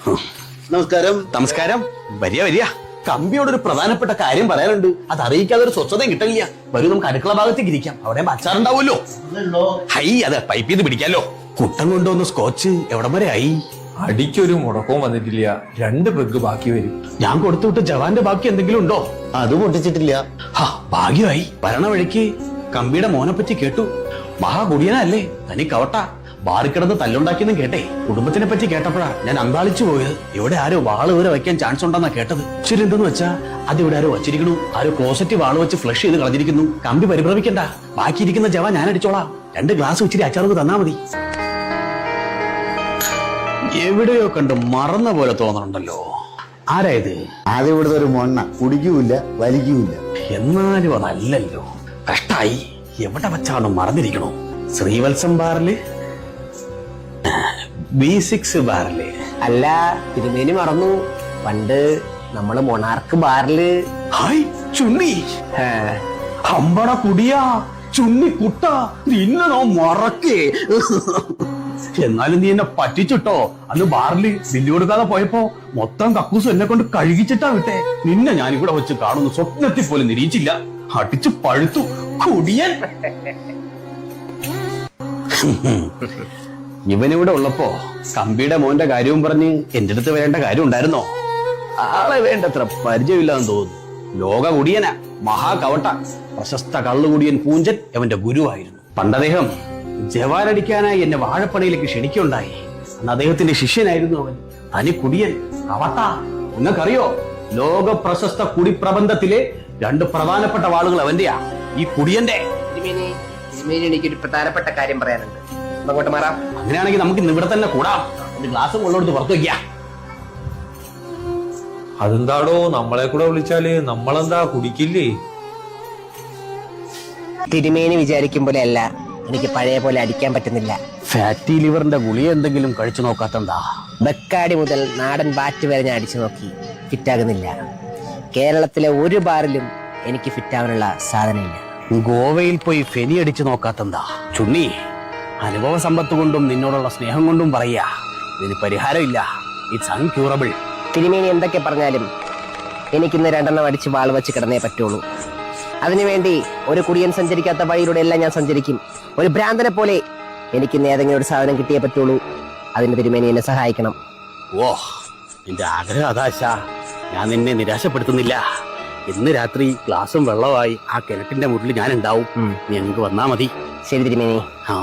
നമസ്കാരം. നമസ്കാരം. വരിക വരിക. കമ്പിയോടൊരു പ്രധാനപ്പെട്ട കാര്യം പറയാനുണ്ട്. അത് അറിയിക്കാതെ ഒരു സ്വച്ഛതയും കിട്ടില്ല. വരൂ, നമുക്ക് അടുക്കള ഭാഗത്തേക്ക് ഇരിക്കാം. അവിടെ അച്ചാറുണ്ടാവുമല്ലോ. ഹൈ, അതെ, പൈപ്പ് ചെയ്ത് പിടിക്കാലോ. കുട്ടം കൊണ്ടുവന്ന സ്കോച്ച് എവിടം വരെ ആയി? അടിക്കൊരു മുടക്കവും വന്നിട്ടില്ല. 2 പെഗ് ബാക്കി വരും. ഞാൻ കൊടുത്തുവിട്ട് ജവാന്റെ ബാക്കി എന്തെങ്കിലും ഉണ്ടോ? അത് പൊട്ടിച്ചിട്ടില്ല. ഭാഗ്യമായി. വരണ വഴിക്ക് കമ്പിയുടെ മോനെ പറ്റി കേട്ടു. മഹാകുടിയനല്ലേ, തനി കവട്ട. ബാറിക്കിടന്ന് തല്ലുണ്ടാക്കിയെന്നും കേട്ടേ. കുടുംബത്തിനെ പറ്റി കേട്ടപ്പോഴാ ഞാൻ അന്താളിച്ചു പോയത്. ഇവിടെ ആരോ വാള് വരെ വയ്ക്കാൻ ചാൻസ് ഉണ്ടെന്നാ കേട്ടത്. ശരി, എന്തെന്ന് വെച്ചാ അതിവിടെ ആരോ വച്ചിരിക്കണു. ആരോ ക്ലോസറ്റ് വാള് വെച്ച് ഫ്ലഷ് ചെയ്ത് കളഞ്ഞിരിക്കുന്നു. കമ്പി പരിഭ്രമിക്കണ്ട, ബാക്കിയിരിക്കുന്ന ജവാൻ ഞാൻ അടിച്ചോളാം. 2 ഗ്ലാസ് വെച്ചിരി അച്ചാർക്ക് തന്നാ മതി. എവിടെയോ കണ്ട് മറന്ന പോലെ തോന്നണുണ്ടല്ലോ. ആരായത്? അത് ഇവിടുത്തെ ഒരു മൊണ്ണ. കുടിക്കൂല, വലിക്കൂല. എന്നാലും അതല്ലല്ലോ. കഷ്ടായി. എവിടെ വെച്ചാണ് മറന്നിരിക്കണോ? ശ്രീവത്സം ബാറില്, B6 ബാറില്. അല്ല, തിരുമേനി മറന്നു. പണ്ട് നമ്മള് മൊണാർക്ക് ബാറില്. ഹായ് ചുണ്ണി, അമ്പട കുടിയാ ചുണ്ണി കുട്ട, നിന്നെ നാം മറക്കേ. എന്നാലും നീ എന്നെ പറ്റിച്ചിട്ടോ. അന്ന് ബാറില് ബില്ല് കൊടുക്കാതെ പോയപ്പോ മൊത്തം കക്കൂസ് എന്നെ കൊണ്ട് കഴുകിച്ചിട്ടാ വിട്ടെ. നിന്നെ ഞാൻ ഇവിടെ വെച്ച് കാണുന്നു സ്വപ്നത്തിൽ പോലും നിരീക്ഷിച്ചില്ല. അടിച്ചു പഴുത്തു കുടിയൻ. ഇവനിവിടെ ഉള്ളപ്പോ കമ്പിയുടെ മോന്റെ കാര്യവും പറഞ്ഞ് എന്റെ അടുത്ത് വരേണ്ട കാര്യം ഉണ്ടായിരുന്നോ? ആളെ വേണ്ടത്ര പരിചയമില്ലാന്ന് തോന്നുന്നു. ലോക കുടിയന, മഹാകവട്ട, പ്രശസ്ത കള്ളുകുടിയൻ പൂഞ്ചൻ അവന്റെ ഗുരുവായിരുന്നു. പണ്ടദ്ദേഹം ജവാനടിക്കാനായി എന്നെ വാഴപ്പടയിലേക്ക് ക്ഷണിക്കുണ്ടായി. അന്ന് അദ്ദേഹത്തിന്റെ ശിഷ്യനായിരുന്നു അവൻ. തനി കുടിയൻ, കവട്ട. നിങ്ങൾക്കറിയോ, ലോക പ്രശസ്ത കുടിപ്രബന്ധത്തിലെ 2 പ്രധാനപ്പെട്ട വാളുകൾ അവന്റെയാ, ഈ കുടിയന്റെ. തിരുമേനി എനിക്കൊരു പ്രധാനപ്പെട്ട കാര്യം പറയാനുണ്ട്. അങ്ങോട്ട് മാറാം. അങ്ങനെയാണെങ്കിൽ നമുക്ക് ഇവിടെ തന്നെ കൂടാം. ഒരു ഗ്ലാസ് കൊള്ളോടുത്ത് പുറത്തു വയ്ക്കാം. അതെന്താടോ, നമ്മളെ കൂടെ വിളിച്ചാല് നമ്മളെന്താ കുടിക്കില്ലേ? തിരുമേനി വിചാരിക്കും പോലെ അല്ല, എനിക്ക് പഴയ പോലെ അടിക്കാൻ പറ്റുന്നില്ല. ഫാറ്റി ലിവറിന്റെ ഗുളിക എന്തെങ്കിലും കഴിച്ചു നോക്കാത്തെന്താ? ബക്കാടി മുതൽ നാടൻ ബാറ്റ് വരെ ഞാൻ അടിച്ചു നോക്കി, ഫിറ്റാകുന്നില്ല. കേരളത്തിലെ ഒരു ബാറിലും എനിക്ക് ഫിറ്റാവാനുള്ള സാധനമില്ല. ഗോവയിൽ പോയി ഫെനി അടിച്ചു നോക്കാത്തെന്താ? ചുണ്ണി, അനുഭവ സമ്പത്ത് കൊണ്ടും നിന്നോടുള്ള സ്നേഹം കൊണ്ടും പറയാ, ഇതിന് പരിഹാരമില്ല. ഇറ്റ്സ് അൺക്യൂറബിൾ. തിരുമേനി എന്തൊക്കെ പറഞ്ഞാലും എനിക്കിന്ന് 2 അടിച്ച് വാൾ വെച്ച് കിടന്നേ പറ്റുള്ളൂ. അതിനുവേണ്ടി ഒരു കുടിയൻ സഞ്ചരിക്കാത്ത വഴിയിലൂടെ എല്ലാം ഞാൻ സഞ്ചരിക്കും. ഒരു ഭ്രാന്തനെ പോലെ എനിക്കിന്ന് ഏതെങ്കിലും ഒരു സാധനം കിട്ടിയേ പറ്റുള്ളൂ. അതിന് തിരുമേനി എന്നെ സഹായിക്കണം. ഓ, നിന്റെ ആഗ്രഹം അതാശാ. ഞാൻ നിന്നെ നിരാശപ്പെടുത്തുന്നില്ല. ഇന്ന് രാത്രി ഗ്ലാസും വെള്ളമായി ആ കിണറ്റിന്റെ മുന്നിൽ ഞാൻ ഉണ്ടാവും. നീ അങ്ങ് വന്നാ മതി. ശരി തിരുമേനി. ആ.